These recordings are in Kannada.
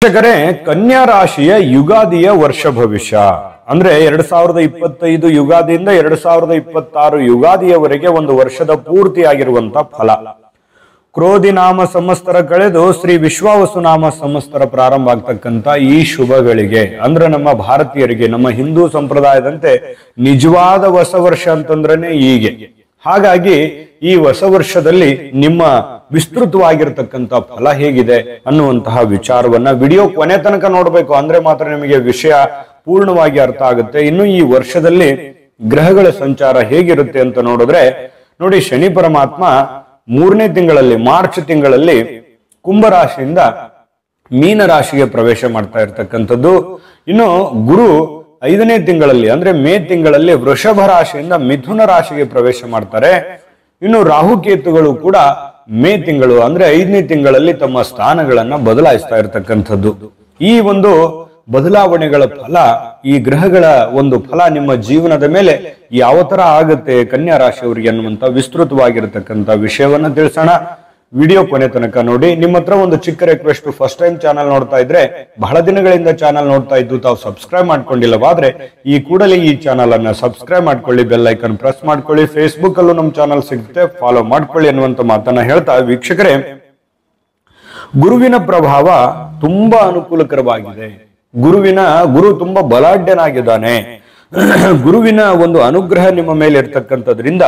ವೀಕ್ಷಕರೇ, ಕನ್ಯಾ ರಾಶಿಯ ಯುಗಾದಿಯ ವರ್ಷ ಭವಿಷ್ಯ ಅಂದ್ರೆ 2025 ಯುಗಾದಿಯಿಂದ 2026 ಯುಗಾದಿಯವರೆಗೆ ಒಂದು ವರ್ಷದ ಪೂರ್ತಿಯಾಗಿರುವಂತ ಫಲ. ಕ್ರೋಧಿ ನಾಮ ಸಂವತ್ಸರ ಕಳೆದು ಶ್ರೀ ವಿಶ್ವಾವಸು ನಾಮ ಸಂವತ್ಸರ ಪ್ರಾರಂಭ ಆಗ್ತಕ್ಕಂತ ಈ ಶುಭಗಳಿಗೆ ಅಂದ್ರೆ ನಮ್ಮ ಭಾರತೀಯರಿಗೆ, ನಮ್ಮ ಹಿಂದೂ ಸಂಪ್ರದಾಯದಂತೆ ನಿಜವಾದ ಹೊಸ ವರ್ಷ ಅಂತಂದ್ರೇನೆ ಹೀಗೆ. ಹಾಗಾಗಿ ಈ ಹೊಸ ವರ್ಷದಲ್ಲಿ ನಿಮ್ಮ ವಿಸ್ತೃತವಾಗಿರ್ತಕ್ಕಂಥ ಫಲ ಹೇಗಿದೆ ಅನ್ನುವಂತಹ ವಿಚಾರವನ್ನ ವಿಡಿಯೋ ಕೊನೆ ತನಕ ನೋಡ್ಬೇಕು, ಅಂದ್ರೆ ಮಾತ್ರ ನಿಮಗೆ ವಿಷಯ ಪೂರ್ಣವಾಗಿ ಅರ್ಥ ಆಗುತ್ತೆ. ಇನ್ನು ಈ ವರ್ಷದಲ್ಲಿ ಗ್ರಹಗಳ ಸಂಚಾರ ಹೇಗಿರುತ್ತೆ ಅಂತ ನೋಡಿದ್ರೆ ನೋಡಿ, ಶನಿ ಪರಮಾತ್ಮ 3ನೇ ತಿಂಗಳಲ್ಲಿ, ಮಾರ್ಚ್ ತಿಂಗಳಲ್ಲಿ ಕುಂಭರಾಶಿಯಿಂದ ಮೀನ ರಾಶಿಗೆ ಪ್ರವೇಶ ಮಾಡ್ತಾ ಇರ್ತಕ್ಕಂಥದ್ದು. ಇನ್ನು ಗುರು 5ನೇ ತಿಂಗಳಲ್ಲಿ ಅಂದ್ರೆ ಮೇ ತಿಂಗಳಲ್ಲಿ ವೃಷಭ ರಾಶಿಯಿಂದ ಮಿಥುನ ರಾಶಿಗೆ ಪ್ರವೇಶ ಮಾಡ್ತಾರೆ. ಇನ್ನು ರಾಹುಕೇತುಗಳು ಕೂಡ ಮೇ ತಿಂಗಳು ಅಂದ್ರೆ 5ನೇ ತಿಂಗಳಲ್ಲಿ ತಮ್ಮ ಸ್ಥಾನಗಳನ್ನ ಬದಲಾಯಿಸ್ತಾ ಇರ್ತಕ್ಕಂಥದ್ದು. ಈ ಒಂದು ಬದಲಾವಣೆಗಳ ಫಲ, ಈ ಗ್ರಹಗಳ ಒಂದು ಫಲ ನಿಮ್ಮ ಜೀವನದ ಮೇಲೆ ಯಾವ ತರ ಆಗುತ್ತೆ ಕನ್ಯಾ ರಾಶಿಯವರಿಗೆ ಅನ್ನುವಂತ ವಿಸ್ತೃತವಾಗಿರತಕ್ಕಂತ ವಿಷಯವನ್ನ ತಿಳಿಸೋಣ. ವಿಡಿಯೋ ಕೊನೆ ತನಕ ನೋಡಿ. ನಿಮ್ಮ ಹತ್ರ ಒಂದು ಚಿಕ್ಕ ರಿಕ್ವೆಸ್ಟ್, ಫಸ್ಟ್ ಟೈಮ್ ಚಾನಲ್ ನೋಡ್ತಾ ಇದ್ರೆ, ಬಹಳ ದಿನಗಳಿಂದ ಚಾನಲ್ ನೋಡ್ತಾ ಇದ್ದು ತಾವು ಸಬ್ಸ್ಕ್ರೈಬ್ ಮಾಡ್ಕೊಂಡಿಲ್ಲವಾದ್ರೆ ಈ ಕೂಡಲೇ ಈ ಚಾನಲ್ ಅನ್ನ ಸಬ್ಸ್ಕ್ರೈಬ್ ಮಾಡ್ಕೊಳ್ಳಿ, ಬೆಲ್ ಐಕನ್ ಪ್ರೆಸ್ ಮಾಡ್ಕೊಳ್ಳಿ. ಫೇಸ್ಬುಕ್ ಅಲ್ಲೂ ನಮ್ಮ ಚಾನಲ್ ಸಿಗುತ್ತೆ, ಫಾಲೋ ಮಾಡ್ಕೊಳ್ಳಿ ಅನ್ನುವಂತ ಮಾತನ್ನ ಹೇಳ್ತಾ, ವೀಕ್ಷಕರೇ, ಗುರುವಿನ ಪ್ರಭಾವ ತುಂಬಾ ಅನುಕೂಲಕರವಾಗಿದೆ. ಗುರು ತುಂಬಾ ಬಲಾಢ್ಯನಾಗಿದ್ದಾನೆ. ಗುರುವಿನ ಒಂದು ಅನುಗ್ರಹ ನಿಮ್ಮ ಮೇಲೆ ಇರ್ತಕ್ಕಂಥದ್ರಿಂದ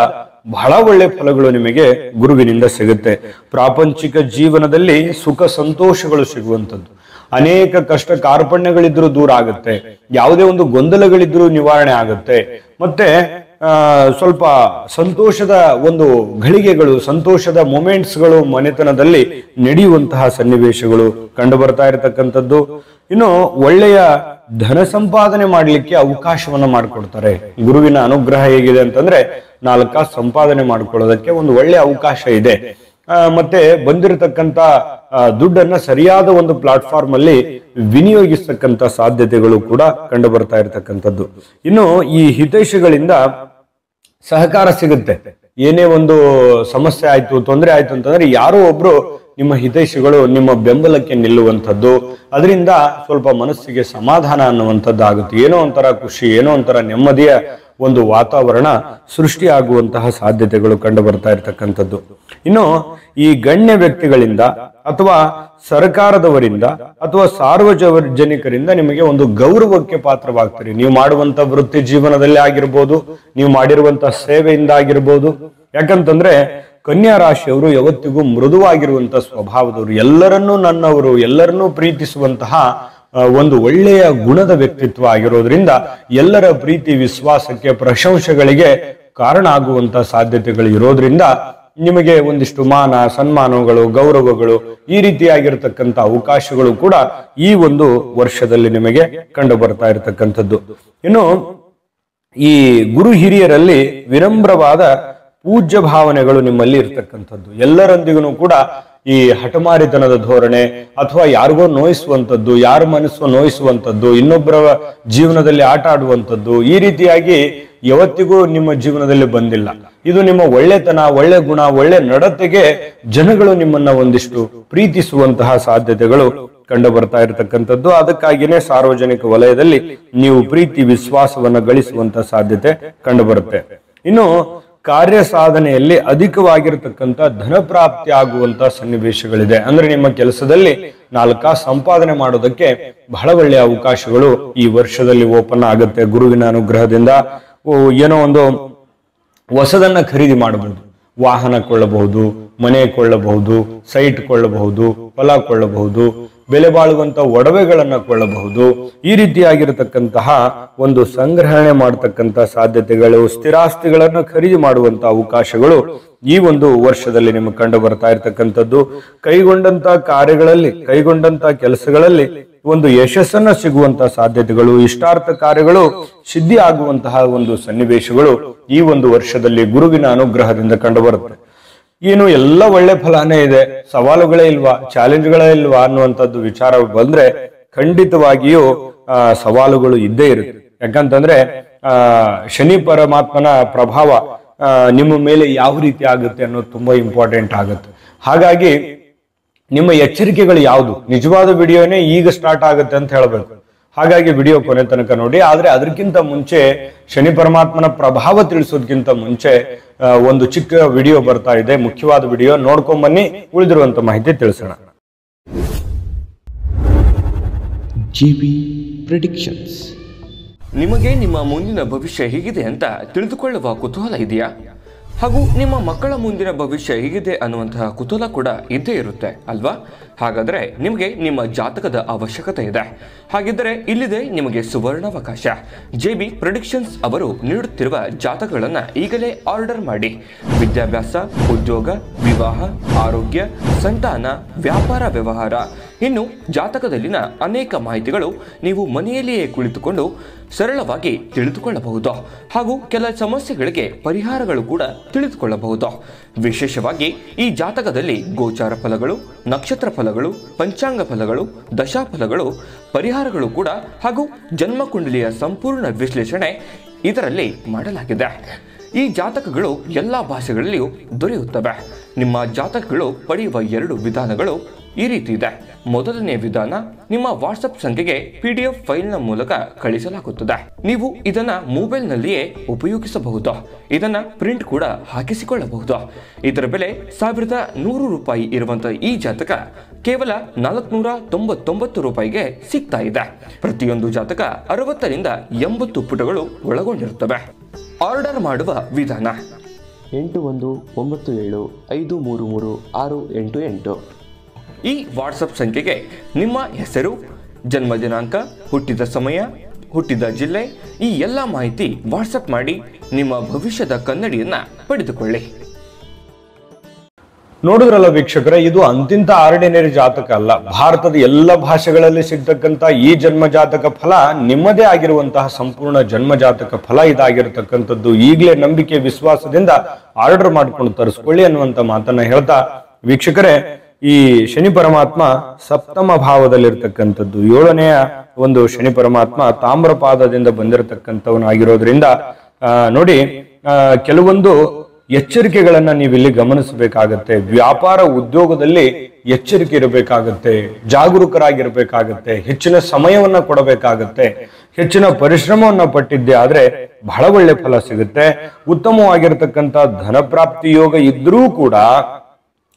ಬಹಳ ಒಳ್ಳೆ ಫಲಗಳು ನಿಮಗೆ ಗುರುವಿನಿಂದ ಸಿಗುತ್ತೆ. ಪ್ರಾಪಂಚಿಕ ಜೀವನದಲ್ಲಿ ಸುಖ ಸಂತೋಷಗಳು ಸಿಗುವಂಥದ್ದು, ಅನೇಕ ಕಷ್ಟ ಕಾರ್ಪಣ್ಯಗಳಿದ್ರೂ ದೂರ ಆಗುತ್ತೆ, ಯಾವುದೇ ಒಂದು ಗೊಂದಲಗಳಿದ್ರೂ ನಿವಾರಣೆ ಆಗುತ್ತೆ. ಮತ್ತೆ ಸ್ವಲ್ಪ ಸಂತೋಷದ ಒಂದು ಘಳಿಗೆಗಳು, ಸಂತೋಷದ ಮೊಮೆಂಟ್ಸ್ಗಳು ಮನೆತನದಲ್ಲಿ ನಡೆಯುವಂತಹ ಸನ್ನಿವೇಶಗಳು ಕಂಡು ಬರ್ತಾ ಇರತಕ್ಕಂಥದ್ದು. ಇನ್ನು ಒಳ್ಳೆಯ ಧನ ಸಂಪಾದನೆ ಮಾಡ್ಲಿಕ್ಕೆ ಅವಕಾಶವನ್ನ ಮಾಡಿಕೊಡ್ತಾರೆ. ಗುರುವಿನ ಅನುಗ್ರಹ ಹೇಗಿದೆ ಅಂತಂದ್ರೆ 4 ಕಾಸು ಸಂಪಾದನೆ ಮಾಡ್ಕೊಳ್ಳೋದಕ್ಕೆ ಒಂದು ಒಳ್ಳೆಯ ಅವಕಾಶ ಇದೆ. ಮತ್ತೆ ಬಂದಿರತಕ್ಕಂತ ದುಡ್ಡನ್ನ ಸರಿಯಾದ ಒಂದು ಪ್ಲಾಟ್ಫಾರ್ಮ್ ಅಲ್ಲಿ ವಿನಿಯೋಗಿಸ್ತಕ್ಕಂತ ಸಾಧ್ಯತೆಗಳು ಕೂಡ ಕಂಡು ಬರ್ತಾ ಇರತಕ್ಕಂಥದ್ದು. ಇನ್ನು ಈ ಹಿತೈಷಿಗಳಿಂದ ಸಹಕಾರ ಸಿಗುತ್ತೆ. ಏನೇ ಒಂದು ಸಮಸ್ಯೆ ಆಯ್ತು, ತೊಂದರೆ ಆಯ್ತು ಅಂತಂದ್ರೆ ಯಾರೋ ಒಬ್ರು ನಿಮ್ಮ ಹಿತೈಷಿಗಳು ನಿಮ್ಮ ಬೆಂಬಲಕ್ಕೆ ನಿಲ್ಲುವಂಥದ್ದು, ಅದರಿಂದ ಸ್ವಲ್ಪ ಮನಸ್ಸಿಗೆ ಸಮಾಧಾನ ಅನ್ನುವಂಥದ್ದು ಆಗುತ್ತೆ. ಏನೋ ಒಂಥರ ಖುಷಿ, ಏನೋ ಒಂಥರ ನೆಮ್ಮದಿಯ ಒಂದು ವಾತಾವರಣ ಸೃಷ್ಟಿಯಾಗುವಂತಹ ಸಾಧ್ಯತೆಗಳು ಕಂಡು ಬರ್ತಾ ಇರತಕ್ಕಂಥದ್ದು. ಇನ್ನು ಈ ಗಣ್ಯ ವ್ಯಕ್ತಿಗಳಿಂದ ಅಥವಾ ಸರ್ಕಾರದವರಿಂದ ಅಥವಾ ಸಾರ್ವಜನಿಕರಿಂದ ನಿಮಗೆ ಒಂದು ಗೌರವಕ್ಕೆ ಪಾತ್ರವಾಗ್ತೀರಿ. ನೀವು ಮಾಡುವಂತ ವೃತ್ತಿ ಜೀವನದಲ್ಲಿ ಆಗಿರ್ಬೋದು, ನೀವು ಮಾಡಿರುವಂತಹ ಸೇವೆಯಿಂದ ಆಗಿರ್ಬೋದು. ಯಾಕಂತಂದ್ರೆ ಕನ್ಯಾ ರಾಶಿಯವರು ಯಾವತ್ತಿಗೂ ಮೃದುವಾಗಿರುವಂತ ಸ್ವಭಾವದವರು, ಎಲ್ಲರನ್ನೂ ನನ್ನವರು, ಎಲ್ಲರನ್ನೂ ಪ್ರೀತಿಸುವಂತಹ ಒಂದು ಒಳ್ಳೆಯ ಗುಣದ ವ್ಯಕ್ತಿತ್ವ ಆಗಿರೋದ್ರಿಂದ ಎಲ್ಲರ ಪ್ರೀತಿ, ವಿಶ್ವಾಸಕ್ಕೆ, ಪ್ರಶಂಸೆಗಳಿಗೆ ಕಾರಣ ಆಗುವಂತ ಸಾಧ್ಯತೆಗಳು ಇರೋದ್ರಿಂದ ನಿಮಗೆ ಒಂದಿಷ್ಟು ಮಾನ ಸನ್ಮಾನಗಳು, ಗೌರವಗಳು, ಈ ರೀತಿಯಾಗಿರ್ತಕ್ಕಂಥ ಅವಕಾಶಗಳು ಕೂಡ ಈ ಒಂದು ವರ್ಷದಲ್ಲಿ ನಿಮಗೆ ಕಂಡು ಬರ್ತಾ ಇರತಕ್ಕಂಥದ್ದು. ಇನ್ನು ಈ ಗುರು ಹಿರಿಯರಲ್ಲಿ ವಿನಮ್ರವಾದ ಪೂಜ್ಯ ಭಾವನೆಗಳು ನಿಮ್ಮಲ್ಲಿ ಇರ್ತಕ್ಕಂಥದ್ದು. ಎಲ್ಲರೊಂದಿಗೂ ಕೂಡ ಈ ಹಠಮಾರಿತನದ ಧೋರಣೆ ಅಥವಾ ಯಾರಿಗೋ ನೋಯಿಸುವಂಥದ್ದು, ಯಾರ ಮನಸ್ಸು ನೋಯಿಸುವಂಥದ್ದು, ಇನ್ನೊಬ್ಬರ ಜೀವನದಲ್ಲಿ ಆಟ ಆಡುವಂಥದ್ದು, ಈ ರೀತಿಯಾಗಿ ಯಾವತ್ತಿಗೂ ನಿಮ್ಮ ಜೀವನದಲ್ಲಿ ಬಂದಿಲ್ಲ. ಇದು ನಿಮ್ಮ ಒಳ್ಳೆತನ, ಒಳ್ಳೆ ಗುಣ, ಒಳ್ಳೆ ನಡತೆಗೆ ಜನಗಳು ನಿಮ್ಮನ್ನ ಒಂದಿಷ್ಟು ಪ್ರೀತಿಸುವಂತಹ ಸಾಧ್ಯತೆಗಳು ಕಂಡು ಬರ್ತಾ ಇರತಕ್ಕಂಥದ್ದು. ಅದಕ್ಕಾಗಿಯೇ ಸಾರ್ವಜನಿಕ ವಲಯದಲ್ಲಿ ನೀವು ಪ್ರೀತಿ ವಿಶ್ವಾಸವನ್ನ ಗಳಿಸುವಂತ ಸಾಧ್ಯತೆ ಕಂಡು ಬರುತ್ತೆ. ಇನ್ನು ಕಾರ್ಯ ಸಾಧನೆಯಲ್ಲಿ ಅಧಿಕವಾಗಿರತಕ್ಕಂಥ ಧನ ಪ್ರಾಪ್ತಿ ಆಗುವಂತ ಸನ್ನಿವೇಶಗಳಿದೆ. ಅಂದ್ರೆ ನಿಮ್ಮ ಕೆಲಸದಲ್ಲಿ 4 ಕಾಸು ಸಂಪಾದನೆ ಮಾಡೋದಕ್ಕೆ ಬಹಳ ಒಳ್ಳೆಯ ಅವಕಾಶಗಳು ಈ ವರ್ಷದಲ್ಲಿ ಓಪನ್ ಆಗುತ್ತೆ. ಗುರುವಿನ ಅನುಗ್ರಹದಿಂದ ಏನೋ ಒಂದು ಹೊಸದನ್ನ ಖರೀದಿ ಮಾಡಬಹುದು, ವಾಹನ ಕೊಳ್ಳಬಹುದು, ಮನೆ ಕೊಳ್ಳಬಹುದು, ಸೈಟ್ ಕೊಳ್ಳಬಹುದು, ಹೊಲ ಕೊಳ್ಳಬಹುದು, ಬೆಲೆ ಬಾಳುವಂತ ಒಡವೆಗಳನ್ನ ಕೊಳ್ಳಬಹುದು. ಈ ರೀತಿಯಾಗಿರತಕ್ಕಂತಹ ಒಂದು ಸಂಗ್ರಹಣೆ ಮಾಡತಕ್ಕಂತ ಸಾಧ್ಯತೆಗಳು, ಸ್ಥಿರಾಸ್ತಿಗಳನ್ನು ಖರೀದಿ ಮಾಡುವಂತ ಅವಕಾಶಗಳು ಈ ಒಂದು ವರ್ಷದಲ್ಲಿ ನಿಮಗೆ ಕಂಡು ಬರ್ತಾ ಇರತಕ್ಕಂಥದ್ದು. ಕೈಗೊಂಡಂತ ಕಾರ್ಯಗಳಲ್ಲಿ, ಕೈಗೊಂಡಂತ ಕೆಲಸಗಳಲ್ಲಿ ಒಂದು ಯಶಸ್ಸನ್ನ ಸಿಗುವಂತಹ ಸಾಧ್ಯತೆಗಳು, ಇಷ್ಟಾರ್ಥ ಕಾರ್ಯಗಳು ಸಿದ್ಧಿ ಆಗುವಂತಹ ಒಂದು ಸನ್ನಿವೇಶಗಳು ಈ ಒಂದು ವರ್ಷದಲ್ಲಿ ಗುರುವಿನ ಅನುಗ್ರಹದಿಂದ ಕಂಡು ಬರುತ್ತೆ. ಏನು ಎಲ್ಲ ಒಳ್ಳೆ ಫಲಾನೇ ಇದೆ, ಸವಾಲುಗಳೇ ಇಲ್ವಾ, ಚಾಲೆಂಜ್ಗಳೇ ಇಲ್ವಾ ಅನ್ನುವಂಥದ್ದು ವಿಚಾರ ಬಂದ್ರೆ ಖಂಡಿತವಾಗಿಯೂ ಸವಾಲುಗಳು ಇದ್ದೇ ಇರುತ್ತೆ. ಯಾಕಂತಂದ್ರೆ ಶನಿ ಪರಮಾತ್ಮನ ಪ್ರಭಾವ ನಿಮ್ಮ ಮೇಲೆ ಯಾವ ರೀತಿ ಆಗುತ್ತೆ ಅನ್ನೋದು ತುಂಬಾ ಇಂಪಾರ್ಟೆಂಟ್ ಆಗುತ್ತೆ. ಹಾಗಾಗಿ ನಿಮ್ಮ ಎಚ್ಚರಿಕೆಗಳು ಯಾವುದು? ನಿಜವಾದ ವಿಡಿಯೋನೇ ಈಗ ಸ್ಟಾರ್ಟ್ ಆಗುತ್ತೆ ಅಂತ ಹೇಳಬೇಕು. ಹಾಗಾಗಿ ವಿಡಿಯೋ ಕೊನೆ ತನಕ ನೋಡಿ. ಆದ್ರೆ ಅದಕ್ಕಿಂತ ಮುಂಚೆ ಶನಿ ಪರಮಾತ್ಮನ ಪ್ರಭಾವ ತಿಳಿಸೋದಕ್ಕಿಂತ ಮುಂಚೆ ಒಂದು ಚಿಕ್ಕ ವಿಡಿಯೋ ಬರ್ತಾ ಇದೆ, ಮುಖ್ಯವಾದ ವಿಡಿಯೋ, ನೋಡ್ಕೊಂಡ್ ಬನ್ನಿ. ಉಳಿದಿರುವಂತ ಮಾಹಿತಿ ತಿಳಿಸೋಣ. GB predictions. ನಿಮಗೆ ನಿಮ್ಮ ಮುಂದಿನ ಭವಿಷ್ಯ ಹೇಗಿದೆ ಅಂತ ತಿಳಿದುಕೊಳ್ಳುವ ಕುತೂಹಲ ಇದೆಯಾ? ಹಾಗೂ ನಿಮ್ಮ ಮಕ್ಕಳ ಮುಂದಿನ ಭವಿಷ್ಯ ಹೇಗಿದೆ ಅನ್ನುವಂತಹ ಕುತೂಹಲ ಕೂಡ ಇದ್ದೇ ಇರುತ್ತೆ ಅಲ್ವಾ? ಹಾಗಾದರೆ ನಿಮಗೆ ನಿಮ್ಮ ಜಾತಕದ ಅವಶ್ಯಕತೆ ಇದೆ. ಹಾಗಿದ್ದರೆ ಇಲ್ಲಿದೆ ನಿಮಗೆ ಸುವರ್ಣಾವಕಾಶ. JB ಪ್ರೆಡಿಕ್ಷನ್ಸ್ ಅವರು ನೀಡುತ್ತಿರುವ ಜಾತಕಗಳನ್ನು ಈಗಲೇ ಆರ್ಡರ್ ಮಾಡಿ. ವಿದ್ಯಾಭ್ಯಾಸ, ಉದ್ಯೋಗ, ವಿವಾಹ, ಆರೋಗ್ಯ, ಸಂತಾನ, ವ್ಯಾಪಾರ ವ್ಯವಹಾರ, ಇನ್ನು ಜಾತಕದಲ್ಲಿನ ಅನೇಕ ಮಾಹಿತಿಗಳು ನೀವು ಮನೆಯಲ್ಲಿಯೇ ಕುಳಿತುಕೊಂಡು ಸರಳವಾಗಿ ತಿಳಿದುಕೊಳ್ಳಬಹುದು. ಹಾಗೂ ಕೆಲ ಸಮಸ್ಯೆಗಳಿಗೆ ಪರಿಹಾರಗಳು ಕೂಡ ತಿಳಿದುಕೊಳ್ಳಬಹುದು. ವಿಶೇಷವಾಗಿ ಈ ಜಾತಕದಲ್ಲಿ ಗೋಚಾರ ಫಲಗಳು, ನಕ್ಷತ್ರ ಫಲಗಳು, ಪಂಚಾಂಗ ಫಲಗಳು, ದಶಾಫಲಗಳು, ಪರಿಹಾರಗಳು ಕೂಡ ಹಾಗೂ ಜನ್ಮಕುಂಡಲಿಯ ಸಂಪೂರ್ಣ ವಿಶ್ಲೇಷಣೆ ಇದರಲ್ಲಿ ಮಾಡಲಾಗಿದೆ. ಈ ಜಾತಕಗಳು ಎಲ್ಲ ಭಾಷೆಗಳಲ್ಲಿಯೂ ದೊರೆಯುತ್ತವೆ. ನಿಮ್ಮ ಜಾತಕಗಳು ಪಡೆಯುವ 2 ವಿಧಾನಗಳು ಈ ರೀತಿ ಇದೆ. ಮೊದಲನೇ ವಿಧಾನ, ನಿಮ್ಮ ವಾಟ್ಸಪ್ ಸಂಖ್ಯೆಗೆ PDF ಫೈಲ್ನ ಮೂಲಕ ಕಳಿಸಲಾಗುತ್ತದೆ. ನೀವು ಇದನ್ನ ಮೊಬೈಲ್ನಲ್ಲಿಯೇ ಉಪಯೋಗಿಸಬಹುದು. ಇದನ್ನ ಪ್ರಿಂಟ್ ಕೂಡ ಹಾಕಿಸಿಕೊಳ್ಳಬಹುದು. ಇದರ ಬೆಲೆ 1100 ರೂಪಾಯಿ ಇರುವಂತಹ ಈ ಜಾತಕ ಕೇವಲ 499 ರೂಪಾಯಿಗೆ ಸಿಗ್ತಾ ಇದೆ. ಪ್ರತಿಯೊಂದು ಜಾತಕ 60 ರಿಂದ 80 ಪುಟಗಳು ಒಳಗೊಂಡಿರುತ್ತವೆ. ಆರ್ಡರ್ ಮಾಡುವ ವಿಧಾನ: 8197533688. ಈ ವಾಟ್ಸಪ್ ಸಂಖ್ಯೆಗೆ ನಿಮ್ಮ ಹೆಸರು, ಜನ್ಮ ದಿನಾಂಕ, ಹುಟ್ಟಿದ ಸಮಯ, ಹುಟ್ಟಿದ ಜಿಲ್ಲೆ, ಈ ಎಲ್ಲ ಮಾಹಿತಿ ವಾಟ್ಸಪ್ ಮಾಡಿ ನಿಮ್ಮ ಭವಿಷ್ಯದ ಕನ್ನಡಿಯನ್ನ ಪಡೆದುಕೊಳ್ಳಿ. ನೋಡಿದ್ರಲ್ಲ ವೀಕ್ಷಕರೇ, ಇದು ಅಂತಿಂತ ಆರ್ಡಿನರಿ ಜಾತಕ ಅಲ್ಲ. ಭಾರತದ ಎಲ್ಲ ಭಾಷೆಗಳಲ್ಲಿ ಸಿಗ್ತಕ್ಕಂತ ಈ ಜನ್ಮ ಜಾತಕ ಫಲ ನಿಮ್ಮದೇ ಆಗಿರುವಂತಹ ಸಂಪೂರ್ಣ ಜನ್ಮ ಜಾತಕ ಫಲ ಇದಾಗಿರ್ತಕ್ಕಂಥದ್ದು. ಈಗಲೇ ನಂಬಿಕೆ ವಿಶ್ವಾಸದಿಂದ ಆರ್ಡರ್ ಮಾಡ್ಕೊಂಡು ತರಿಸ್ಕೊಳ್ಳಿ ಅನ್ನುವಂತ ಮಾತನ್ನ ಹೇಳ್ತಾ, ವೀಕ್ಷಕರೇ, ಈ ಶನಿ ಪರಮಾತ್ಮ ಸಪ್ತಮ ಭಾವದಲ್ಲಿರ್ತಕ್ಕಂಥದ್ದು, 7ನೆಯ ಒಂದು ಶನಿ ಪರಮಾತ್ಮ ತಾಮ್ರಪಾದದಿಂದ ಬಂದಿರತಕ್ಕಂಥವನಾಗಿರೋದ್ರಿಂದ ನೋಡಿ, ಕೆಲವೊಂದು ಎಚ್ಚರಿಕೆಗಳನ್ನ ನೀವಿಲ್ಲಿ ಗಮನಿಸಬೇಕಾಗತ್ತೆ. ವ್ಯಾಪಾರ ಉದ್ಯೋಗದಲ್ಲಿ ಎಚ್ಚರಿಕೆ ಇರಬೇಕಾಗತ್ತೆ, ಜಾಗರೂಕರಾಗಿರ್ಬೇಕಾಗತ್ತೆ, ಹೆಚ್ಚಿನ ಸಮಯವನ್ನ ಕೊಡಬೇಕಾಗತ್ತೆ, ಹೆಚ್ಚಿನ ಪರಿಶ್ರಮವನ್ನ ಪಟ್ಟಿದ್ದೆ ಆದ್ರೆ ಬಹಳ ಒಳ್ಳೆ ಫಲ ಸಿಗುತ್ತೆ. ಉತ್ತಮವಾಗಿರ್ತಕ್ಕಂಥ ಧನಪ್ರಾಪ್ತಿ ಯೋಗ ಇದ್ರೂ ಕೂಡ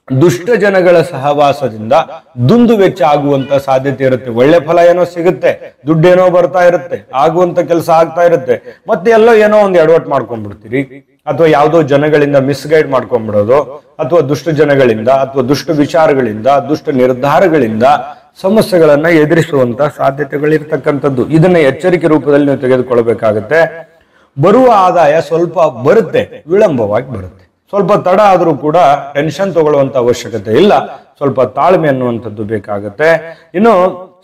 ದುಷ್ಟ ಜನಗಳ ಸಹವಾಸದಿಂದ ದುಂದು ವೆಚ್ಚ ಆಗುವಂತ ಸಾಧ್ಯತೆ ಇರುತ್ತೆ. ಒಳ್ಳೆ ಫಲ ಏನೋ ಸಿಗುತ್ತೆ, ದುಡ್ಡೇನೋ ಬರ್ತಾ ಇರುತ್ತೆ, ಆಗುವಂತ ಕೆಲಸ ಆಗ್ತಾ ಇರುತ್ತೆ, ಮತ್ತೆ ಎಲ್ಲೋ ಏನೋ ಒಂದು ಎಡವಟ್ ಮಾಡ್ಕೊಂಡ್ಬಿಡ್ತೀರಿ, ಅಥವಾ ಯಾವುದೋ ಜನಗಳಿಂದ ಮಿಸ್ಗೈಡ್ ಮಾಡ್ಕೊಂಡ್ಬಿಡೋದು, ಅಥವಾ ದುಷ್ಟ ಜನಗಳಿಂದ ಅಥವಾ ದುಷ್ಟ ವಿಚಾರಗಳಿಂದ, ದುಷ್ಟ ನಿರ್ಧಾರಗಳಿಂದ ಸಮಸ್ಯೆಗಳನ್ನ ಎದುರಿಸುವಂತ ಸಾಧ್ಯತೆಗಳಿರ್ತಕ್ಕಂಥದ್ದು. ಇದನ್ನ ಎಚ್ಚರಿಕೆ ರೂಪದಲ್ಲಿ ನೀವು ತೆಗೆದುಕೊಳ್ಬೇಕಾಗತ್ತೆ. ಬರುವ ಆದಾಯ ಸ್ವಲ್ಪ ಬರುತ್ತೆ, ವಿಳಂಬವಾಗಿ ಬರುತ್ತೆ. ಸ್ವಲ್ಪ ತಡ ಆದ್ರೂ ಕೂಡ ಟೆನ್ಷನ್ ತಗೊಳ್ಳುವಂತ ಅವಶ್ಯಕತೆ ಇಲ್ಲ. ಸ್ವಲ್ಪ ತಾಳ್ಮೆ ಅನ್ನುವಂಥದ್ದು ಬೇಕಾಗತ್ತೆ. ಇನ್ನು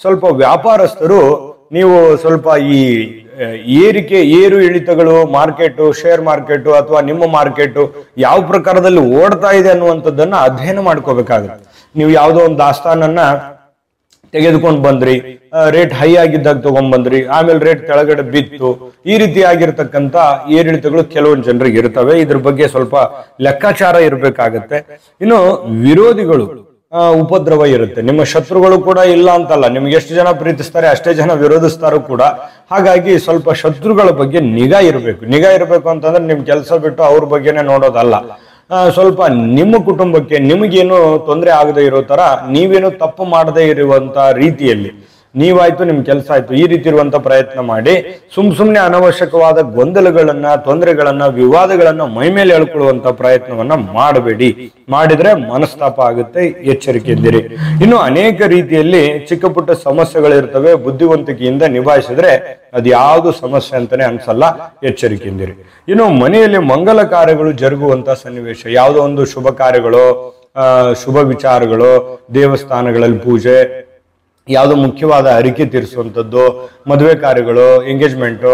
ಸ್ವಲ್ಪ ವ್ಯಾಪಾರಸ್ಥರು, ನೀವು ಸ್ವಲ್ಪ ಈ ಏರು ಇಳಿತಗಳು, ಮಾರ್ಕೆಟ್, ಶೇರ್ ಮಾರ್ಕೆಟ್ ಅಥವಾ ನಿಮ್ಮ ಮಾರ್ಕೆಟ್ ಯಾವ ಪ್ರಕಾರದಲ್ಲಿ ಓಡ್ತಾ ಇದೆ ಅನ್ನುವಂಥದ್ದನ್ನ ಅಧ್ಯಯನ ಮಾಡ್ಕೋಬೇಕಾಗುತ್ತೆ. ನೀವು ಯಾವುದೋ ಒಂದು ದಾಸ್ತಾನನ್ನ ತೆಗೆದುಕೊಂಡು ಬಂದ್ರಿ, ರೇಟ್ ಹೈ ಆಗಿದ್ದಾಗ ತಗೊಂಡ್ ಬಂದ್ರಿ, ಆಮೇಲೆ ರೇಟ್ ಕೆಳಗಡೆ ಬಿತ್ತು, ಈ ರೀತಿ ಆಗಿರ್ತಕ್ಕಂಥ ಏರಿಳಿತಗಳು ಕೆಲವೊಂದು ಜನರಿಗೆ ಇರ್ತವೆ. ಇದ್ರ ಬಗ್ಗೆ ಸ್ವಲ್ಪ ಲೆಕ್ಕಾಚಾರ ಇರ್ಬೇಕಾಗತ್ತೆ. ಇನ್ನು ವಿರೋಧಿಗಳು ಉಪದ್ರವ ಇರುತ್ತೆ. ನಿಮ್ಮ ಶತ್ರುಗಳು ಕೂಡ ಇಲ್ಲ ಅಂತಲ್ಲ, ನಿಮ್ಗೆ ಎಷ್ಟು ಜನ ಪ್ರೀತಿಸ್ತಾರೆ ಅಷ್ಟೇ ಜನ ವಿರೋಧಿಸ್ತಾರು ಕೂಡ. ಹಾಗಾಗಿ ಸ್ವಲ್ಪ ಶತ್ರುಗಳ ಬಗ್ಗೆ ನಿಗಾ ಇರಬೇಕು ಅಂತಂದ್ರೆ ನಿಮ್ ಕೆಲಸ ಬಿಟ್ಟು ಅವ್ರ ಬಗ್ಗೆನೆ ನೋಡೋದಲ್ಲ. ಸ್ವಲ್ಪ ನಿಮ್ಮ ಕುಟುಂಬಕ್ಕೆ ನಿಮಗೇನು ತೊಂದರೆ ಆಗದೆ ಇರೋ ತರ, ನೀವೇನು ತಪ್ಪು ಮಾಡದೇ ಇರುವಂತ ರೀತಿಯಲ್ಲಿ ನೀವಾಯ್ತು, ನಿಮ್ ಕೆಲಸ ಆಯ್ತು, ಈ ರೀತಿ ಇರುವಂತ ಪ್ರಯತ್ನ ಮಾಡಿ. ಸುಮ್ನೆ ಅನವಶ್ಯಕವಾದ ಗೊಂದಲಗಳನ್ನ, ತೊಂದರೆಗಳನ್ನ, ವಿವಾದಗಳನ್ನ ಮೈಮೇಲೆ ಹೇಳ್ಕೊಳ್ಳುವಂತ ಪ್ರಯತ್ನವನ್ನ ಮಾಡಬೇಡಿ. ಮಾಡಿದ್ರೆ ಮನಸ್ತಾಪ ಆಗುತ್ತೆ, ಎಚ್ಚರಿಕೆಯಿಂದಿರಿ. ಇನ್ನು ಅನೇಕ ರೀತಿಯಲ್ಲಿ ಚಿಕ್ಕ ಪುಟ್ಟ ಸಮಸ್ಯೆಗಳಿರ್ತವೆ, ಬುದ್ಧಿವಂತಿಕೆಯಿಂದ ನಿಭಾಯಿಸಿದ್ರೆ ಅದ್ಯಾವುದು ಸಮಸ್ಯೆ ಅಂತಾನೆ ಅನ್ಸಲ್ಲ, ಎಚ್ಚರಿಕೆಯಿಂದಿರಿ. ಇನ್ನು ಮನೆಯಲ್ಲಿ ಮಂಗಲ ಕಾರ್ಯಗಳು ಜರುಗುವಂತ ಸನ್ನಿವೇಶ, ಯಾವುದೋ ಒಂದು ಶುಭ ಕಾರ್ಯಗಳು, ಶುಭ ವಿಚಾರಗಳು, ದೇವಸ್ಥಾನಗಳಲ್ಲಿ ಪೂಜೆ, ಯಾವುದೋ ಮುಖ್ಯವಾದ ಹರಿಕೆ ತೀರಿಸುವಂಥದ್ದು, ಮದುವೆ ಕಾರ್ಯಗಳು, ಎಂಗೇಜ್ಮೆಂಟು,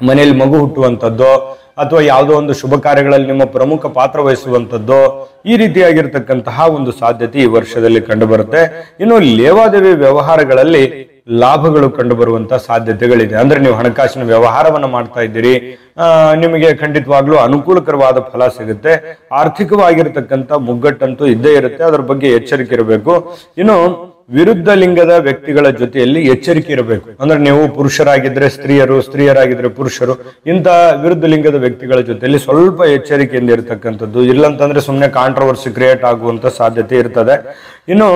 ಮನೆಯಲ್ಲಿ ಮಗು ಹುಟ್ಟುವಂಥದ್ದು, ಅಥವಾ ಯಾವುದೋ ಒಂದು ಶುಭ ಕಾರ್ಯಗಳಲ್ಲಿ ನಿಮ್ಮ ಪ್ರಮುಖ ಪಾತ್ರ ವಹಿಸುವಂಥದ್ದು, ಈ ರೀತಿಯಾಗಿರ್ತಕ್ಕಂತಹ ಒಂದು ಸಾಧ್ಯತೆ ಈ ವರ್ಷದಲ್ಲಿ ಕಂಡು ಬರುತ್ತೆ. ಇನ್ನು ಲೇವಾದೇವಿ ವ್ಯವಹಾರಗಳಲ್ಲಿ ಲಾಭಗಳು ಕಂಡು ಬರುವಂತ ಸಾಧ್ಯತೆಗಳಿದೆ. ಅಂದ್ರೆ ನೀವು ಹಣಕಾಸಿನ ವ್ಯವಹಾರವನ್ನ ಮಾಡ್ತಾ ಇದ್ದೀರಿ, ನಿಮಗೆ ಖಂಡಿತವಾಗ್ಲೂ ಅನುಕೂಲಕರವಾದ ಫಲ ಸಿಗುತ್ತೆ. ಆರ್ಥಿಕವಾಗಿರತಕ್ಕಂತ ಮುಗ್ಗಟ್ಟಂತೂ ಇದ್ದೇ ಇರುತ್ತೆ, ಅದರ ಬಗ್ಗೆ ಎಚ್ಚರಿಕೆ ಇರಬೇಕು. ಇನ್ನು ವಿರುದ್ಧ ಲಿಂಗದ ವ್ಯಕ್ತಿಗಳ ಜೊತೆಯಲ್ಲಿ ಎಚ್ಚರಿಕೆ ಇರಬೇಕು. ಅಂದ್ರೆ ನೀವು ಪುರುಷರಾಗಿದ್ರೆ ಸ್ತ್ರೀಯರು, ಸ್ತ್ರೀಯರಾಗಿದ್ರೆ ಪುರುಷರು, ಇಂಥ ವಿರುದ್ಧ ಲಿಂಗದ ವ್ಯಕ್ತಿಗಳ ಜೊತೆಯಲ್ಲಿ ಸ್ವಲ್ಪ ಎಚ್ಚರಿಕೆಯಿಂದ ಇರತಕ್ಕಂಥದ್ದು. ಇಲ್ಲಂತಂದ್ರೆ ಸುಮ್ಮನೆ ಕಾಂಟ್ರವರ್ಸಿ ಕ್ರಿಯೇಟ್ ಆಗುವಂತ ಸಾಧ್ಯತೆ ಇರ್ತದೆ. ಇನ್ನು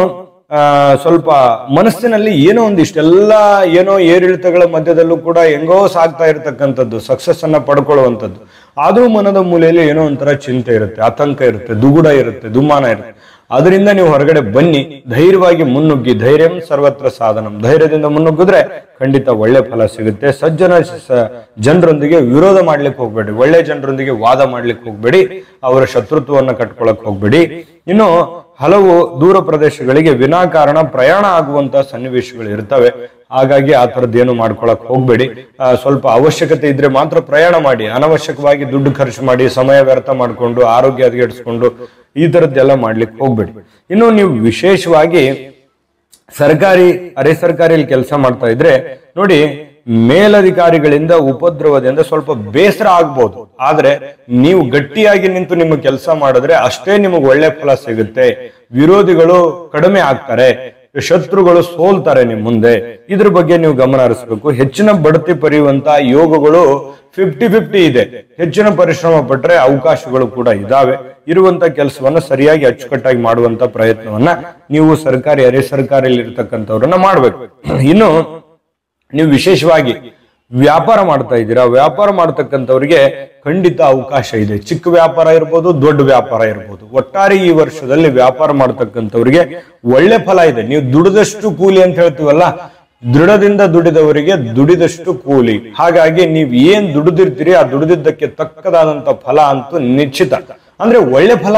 ಸ್ವಲ್ಪ ಮನಸ್ಸಿನಲ್ಲಿ ಏನೋ ಒಂದಿಷ್ಟೆಲ್ಲ ಏನೋ ಏರಿಳಿತಗಳ ಮಧ್ಯದಲ್ಲೂ ಕೂಡ ಹೆಂಗೋ ಸಾಗ್ತಾ ಇರತಕ್ಕಂಥದ್ದು, ಸಕ್ಸಸ್ ಅನ್ನ ಪಡ್ಕೊಳ್ಳುವಂಥದ್ದು. ಆದ್ರೂ ಮನದ ಮೂಲೆಯಲ್ಲಿ ಏನೋ ಒಂಥರ ಚಿಂತೆ ಇರುತ್ತೆ, ಆತಂಕ ಇರುತ್ತೆ, ದುಗುಡ ಇರುತ್ತೆ, ದುಮ್ಮಾನ ಇರುತ್ತೆ. ಅದರಿಂದ ನೀವು ಹೊರಗಡೆ ಬನ್ನಿ, ಧೈರ್ಯವಾಗಿ ಮುನ್ನುಗ್ಗಿ. ಧೈರ್ಯಂ ಸರ್ವತ್ರ ಸಾಧನಂ. ಧೈರ್ಯದಿಂದ ಮುನ್ನುಗ್ಗಿದ್ರೆ ಖಂಡಿತ ಒಳ್ಳೆ ಫಲ ಸಿಗುತ್ತೆ. ಜನರೊಂದಿಗೆ ವಿರೋಧ ಮಾಡ್ಲಿಕ್ಕೆ ಹೋಗ್ಬೇಡಿ, ಒಳ್ಳೆ ಜನರೊಂದಿಗೆ ವಾದ ಮಾಡ್ಲಿಕ್ಕೆ ಹೋಗ್ಬೇಡಿ, ಅವರ ಶತ್ರುತ್ವವನ್ನ ಕಟ್ಕೊಳಕ್ ಹೋಗ್ಬೇಡಿ. ಇನ್ನು ಹಲವು ದೂರ ಪ್ರದೇಶಗಳಿಗೆ ವಿನಾಕಾರಣ ಪ್ರಯಾಣ ಆಗುವಂತ ಸನ್ನಿವೇಶಗಳು ಇರ್ತವೆ. ಹಾಗಾಗಿ ಆ ಥರದ್ದೇನು ಮಾಡ್ಕೊಳಕ್ ಹೋಗ್ಬೇಡಿ. ಸ್ವಲ್ಪ ಅವಶ್ಯಕತೆ ಇದ್ರೆ ಮಾತ್ರ ಪ್ರಯಾಣ ಮಾಡಿ. ಅನವಶ್ಯಕವಾಗಿ ದುಡ್ಡು ಖರ್ಚು ಮಾಡಿ, ಸಮಯ ವ್ಯರ್ಥ ಮಾಡ್ಕೊಂಡು, ಆರೋಗ್ಯ ಹದಗೆಡಿಸ್ಕೊಂಡು ಈ ತರದ್ದೆಲ್ಲ ಮಾಡ್ಲಿಕ್ಕೆ ಹೋಗ್ಬೇಡಿ. ಇನ್ನು ನೀವು ವಿಶೇಷವಾಗಿ ಸರ್ಕಾರಿ ಅರೆ ಸರ್ಕಾರಿಯಲ್ಲಿ ಕೆಲಸ ಮಾಡ್ತಾ ಇದ್ರೆ ನೋಡಿ, ಮೇಲಧಿಕಾರಿಗಳಿಂದ ಉಪದ್ರವದಿಂದ ಸ್ವಲ್ಪ ಬೇಸರ ಆಗ್ಬೋದು. ಆದ್ರೆ ನೀವು ಗಟ್ಟಿಯಾಗಿ ನಿಂತು ನಿಮ್ಮ ಕೆಲಸ ಮಾಡಿದ್ರೆ ಅಷ್ಟೇ ನಿಮಗೆ ಒಳ್ಳೆ ಫಲ ಸಿಗುತ್ತೆ. ವಿರೋಧಿಗಳು ಕಡಿಮೆ ಆಗ್ತಾರೆ, ಶತ್ರುಗಳು ಸೋಲ್ತಾರೆ ನಿಮ್ ಮುಂದೆ. ಇದ್ರ ಬಗ್ಗೆ ನೀವು ಗಮನ ಹರಿಸಬೇಕು. ಹೆಚ್ಚಿನ ಬಡ್ತಿ ಪಡೆಯುವಂತ ಯೋಗಗಳು 50-50 ಇದೆ. ಹೆಚ್ಚಿನ ಪರಿಶ್ರಮ ಪಟ್ರೆ ಅವಕಾಶಗಳು ಕೂಡ ಇದಾವೆ. ಇರುವಂತ ಕೆಲಸವನ್ನ ಸರಿಯಾಗಿ ಅಚ್ಚುಕಟ್ಟಾಗಿ ಮಾಡುವಂತ ಪ್ರಯತ್ನವನ್ನ ನೀವು ಸರ್ಕಾರಿ ಅರೆ ಸರ್ಕಾರಿಯಲ್ಲಿ ಇರ್ತಕ್ಕಂಥವ್ರನ್ನ ಮಾಡ್ಬೇಕು. ಇನ್ನು ನೀವು ವಿಶೇಷವಾಗಿ ವ್ಯಾಪಾರ ಮಾಡ್ತಾ ಇದ್ದೀರಾ, ವ್ಯಾಪಾರ ಮಾಡ್ತಕ್ಕಂಥವ್ರಿಗೆ ಖಂಡಿತ ಅವಕಾಶ ಇದೆ. ಚಿಕ್ಕ ವ್ಯಾಪಾರ ಇರ್ಬೋದು, ದೊಡ್ಡ ವ್ಯಾಪಾರ ಇರ್ಬೋದು. ಒಟ್ಟಾರೆ ಈ ವರ್ಷದಲ್ಲಿ ವ್ಯಾಪಾರ ಮಾಡ್ತಕ್ಕಂಥವ್ರಿಗೆ ಒಳ್ಳೆ ಫಲ ಇದೆ. ನೀವು ದುಡಿದಷ್ಟು ಕೂಲಿ ಅಂತ ಹೇಳ್ತೀವಲ್ಲ, ದೃಢದಿಂದ ದುಡಿದವರಿಗೆ ದುಡಿದಷ್ಟು ಕೂಲಿ. ಹಾಗಾಗಿ ನೀವು ಏನ್ ದುಡಿದಿರ್ತೀರಿ ಆ ದುಡಿದಿದ್ದಕ್ಕೆ ತಕ್ಕದಾದಂತ ಫಲ ಅಂತೂ ನಿಶ್ಚಿತ. ಅಂದ್ರೆ ಒಳ್ಳೆ ಫಲ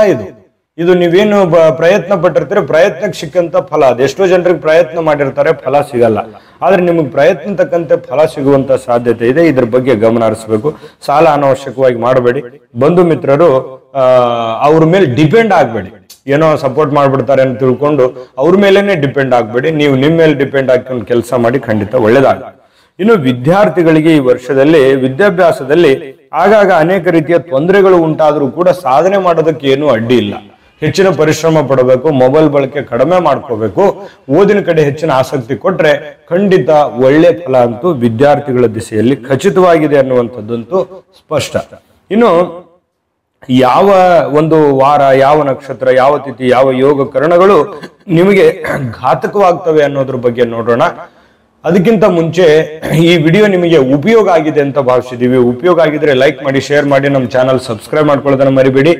ಇದು ನೀವೇನು ಪ್ರಯತ್ನ ಪಟ್ಟಿರ್ತೀರಿ, ಪ್ರಯತ್ನಕ್ಕೆ ಸಿಕ್ಕಂತ ಫಲ. ಅದೆಷ್ಟೋ ಜನರಿಗೆ ಪ್ರಯತ್ನ ಮಾಡಿರ್ತಾರೆ, ಫಲ ಸಿಗಲ್ಲ. ಆದ್ರೆ ನಿಮಗೆ ಪ್ರಯತ್ನ ತಕ್ಕಂತೆ ಫಲ ಸಿಗುವಂತ ಸಾಧ್ಯತೆ ಇದೆ. ಇದ್ರ ಬಗ್ಗೆ ಗಮನ ಹರಿಸಬೇಕು. ಸಾಲ ಅನಾವಶ್ಯಕವಾಗಿ ಮಾಡಬೇಡಿ. ಬಂಧು ಮಿತ್ರರು ಅವ್ರ ಮೇಲೆ ಡಿಪೆಂಡ್ ಆಗ್ಬೇಡಿ. ಏನೋ ಸಪೋರ್ಟ್ ಮಾಡ್ಬಿಡ್ತಾರೆ ಅಂತ ತಿಳ್ಕೊಂಡು ಅವ್ರ ಮೇಲೇನೆ ಡಿಪೆಂಡ್ ಆಗ್ಬೇಡಿ. ನೀವು ನಿಮ್ಮ ಮೇಲೆ ಡಿಪೆಂಡ್ ಆಗ್ಕೊಂಡು ಕೆಲಸ ಮಾಡಿ, ಖಂಡಿತ ಒಳ್ಳೇದಾಗ. ಇನ್ನು ವಿದ್ಯಾರ್ಥಿಗಳಿಗೆ ಈ ವರ್ಷದಲ್ಲಿ ವಿದ್ಯಾಭ್ಯಾಸದಲ್ಲಿ ಆಗಾಗ ಅನೇಕ ರೀತಿಯ ತೊಂದರೆಗಳು ಉಂಟಾದ್ರೂ ಕೂಡ ಸಾಧನೆ ಮಾಡೋದಕ್ಕೆ ಏನೂ ಅಡ್ಡಿ ಇಲ್ಲ. ಹೆಚ್ಚಿನ ಪರಿಶ್ರಮ ಪಡಬೇಕು, ಮೊಬೈಲ್ ಬಳಕೆ ಕಡಿಮೆ ಮಾಡ್ಕೋಬೇಕು, ಓದಿನ ಕಡೆ ಹೆಚ್ಚಿನ ಆಸಕ್ತಿ ಕೊಟ್ರೆ ಖಂಡಿತ ಒಳ್ಳೆ ಫಲ ಅಂತೂ ವಿದ್ಯಾರ್ಥಿಗಳ ದಿಸೆಯಲ್ಲಿ ಖಚಿತವಾಗಿದೆ ಅನ್ನುವಂಥದ್ದಂತೂ ಸ್ಪಷ್ಟ. ಇನ್ನು ಯಾವ ಒಂದು ವಾರ, ಯಾವ ನಕ್ಷತ್ರ, ಯಾವ ತಿಥಿ, ಯಾವ ಯೋಗ ಕರಣಗಳು ನಿಮಗೆ ಘಾತಕವಾಗ್ತವೆ ಅನ್ನೋದ್ರ ಬಗ್ಗೆ ನೋಡೋಣ. ಅದಕ್ಕಿಂತ ಮುಂಚೆ ಈ ವಿಡಿಯೋ ನಿಮಗೆ ಉಪಯೋಗ ಆಗಿದೆ ಅಂತ ಭಾವಿಸಿದೀವಿ. ಉಪಯೋಗ ಆಗಿದ್ರೆ ಲೈಕ್ ಮಾಡಿ, ಶೇರ್ ಮಾಡಿ, ನಮ್ಮ ಚಾನಲ್ ಸಬ್ಸ್ಕ್ರೈಬ್ ಮಾಡ್ಕೊಳ್ಳೋದನ್ನ ಮರಿಬೇಡಿ.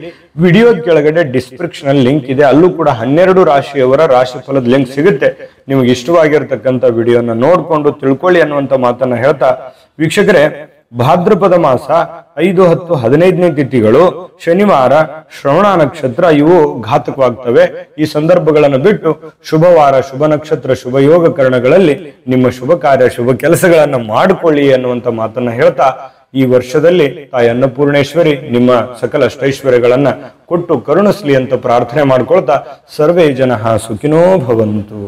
ವಿಡಿಯೋದ ಕೆಳಗಡೆ ಡಿಸ್ಕ್ರಿಪ್ಷನ್ ಅಲ್ಲಿ ಲಿಂಕ್ ಇದೆ, ಅಲ್ಲೂ ಕೂಡ 12 ರಾಶಿಯವರ ರಾಶಿ ಫಲದ ಲಿಂಕ್ ಸಿಗುತ್ತೆ. ನಿಮಗೆ ಇಷ್ಟವಾಗಿರ್ತಕ್ಕಂಥ ವಿಡಿಯೋನ ನೋಡ್ಕೊಂಡು ತಿಳ್ಕೊಳ್ಳಿ ಅನ್ನುವಂತ ಮಾತನ್ನ ಹೇಳ್ತಾ, ವೀಕ್ಷಕರೇ, ಭಾದ್ರಪದ ಮಾಸ 5, 10, 15ನೇ ತಿಥಿಗಳು ಶನಿವಾರ, ಶ್ರವಣ ನಕ್ಷತ್ರ ಇವು ಘಾತಕವಾಗ್ತವೆ. ಈ ಸಂದರ್ಭಗಳನ್ನು ಬಿಟ್ಟು ಶುಭವಾರ, ಶುಭ ನಕ್ಷತ್ರ, ಶುಭ ಯೋಗ ಕರಣಗಳಲ್ಲಿ ನಿಮ್ಮ ಶುಭ ಕಾರ್ಯ, ಶುಭ ಕೆಲಸಗಳನ್ನ ಮಾಡಿಕೊಳ್ಳಿ ಅನ್ನುವಂತ ಮಾತನ್ನ ಹೇಳ್ತಾ, ಈ ವರ್ಷದಲ್ಲಿ ತಾಯಿ ಅನ್ನಪೂರ್ಣೇಶ್ವರಿ ನಿಮ್ಮ ಸಕಲ ಅಷ್ಟೈಶ್ವರ್ಯಗಳನ್ನ ಕೊಟ್ಟು ಕರುಣಿಸ್ಲಿ ಅಂತ ಪ್ರಾರ್ಥನೆ ಮಾಡ್ಕೊಳ್ತಾ, ಸರ್ವೇ ಜನಃ ಸುಖಿನೋ ಭವಂತು.